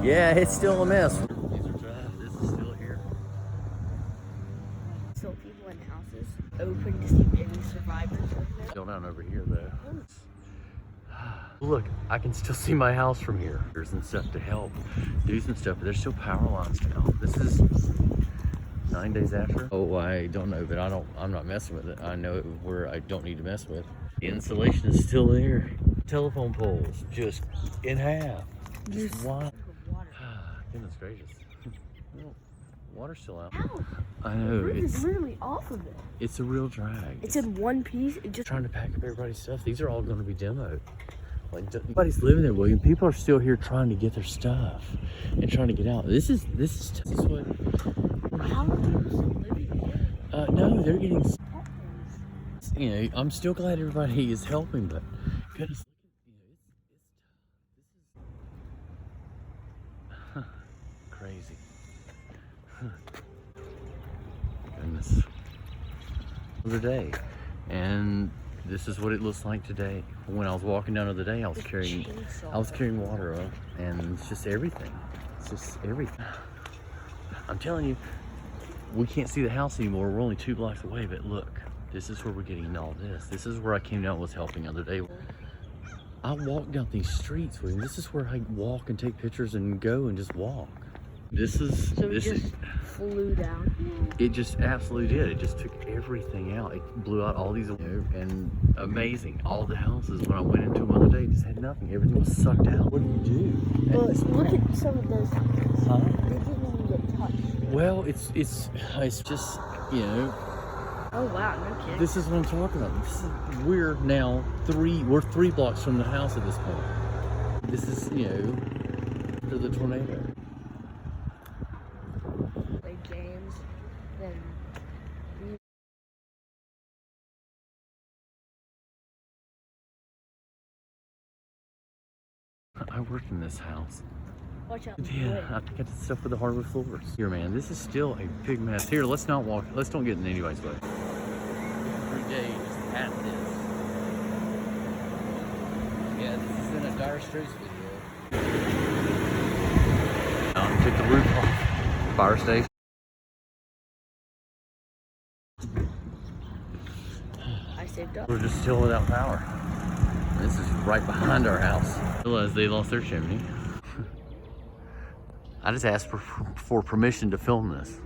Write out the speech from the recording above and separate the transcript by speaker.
Speaker 1: Yeah, it's still a mess. These are tough. This is still here.
Speaker 2: Still people in houses open to see if any survivors over there.
Speaker 1: Still down over here though. Look, I can still see my house from here. There's and stuff to help do some stuff, but there's still power lines down. This is 9 days after. Oh, I don't know, but I'm not messing with it. I know where I don't need to mess with. The insulation is still there. Telephone poles just in half. Just wild. Goodness gracious. Well, water's still out.
Speaker 2: Ow.
Speaker 1: I know.
Speaker 2: It's literally off of it.
Speaker 1: It's a real drag.
Speaker 2: It's in one piece. It just
Speaker 1: trying to pack up everybody's stuff. These are all going to be demoed. Like nobody's living there, William. People are still here trying to get their stuff and trying to get out. This is what.
Speaker 2: How are people still living here?
Speaker 1: No, they're getting. You know, I'm still glad everybody is helping, but goodness, this is crazy. Goodness. The day, and this is what it looks like today. When I was walking down the other day, I was carrying water up, and it's just everything. It's just everything. I'm telling you, we can't see the house anymore. We're only 2 blocks away, but look, this is where we're getting all this. This is where I came down and was helping the other day. I walk down these streets, William. This is where I walk and take pictures and go and just walk. This is
Speaker 2: flew down.
Speaker 1: It just absolutely did. It just took everything out. It blew out all these, and amazing. All the houses, when I went into them the other day, just had nothing. Everything was sucked out. What do you do?
Speaker 2: Well, look at some of those houses.
Speaker 1: Huh?
Speaker 2: They didn't even get touched.
Speaker 1: Well, it's just, you know.
Speaker 2: Oh wow, no kidding.
Speaker 1: This is what I'm talking about. We're now we're 3 blocks from the house at this point. This is, you know, after the tornado.
Speaker 2: Games, then
Speaker 1: I worked in this house.
Speaker 2: watch out.
Speaker 1: Yeah, I think I did stuff with the hardwood floors. Here, man, this is still a big mess. Here, let's not walk. Let's don't get in anybody's way. Every day just at this. Yeah, this is in a Dire Straits video. Took the roof off. Fire station.
Speaker 2: I saved up.
Speaker 1: We're just still without power. This is right behind our house. Realize they lost their chimney. I just asked for permission to film this.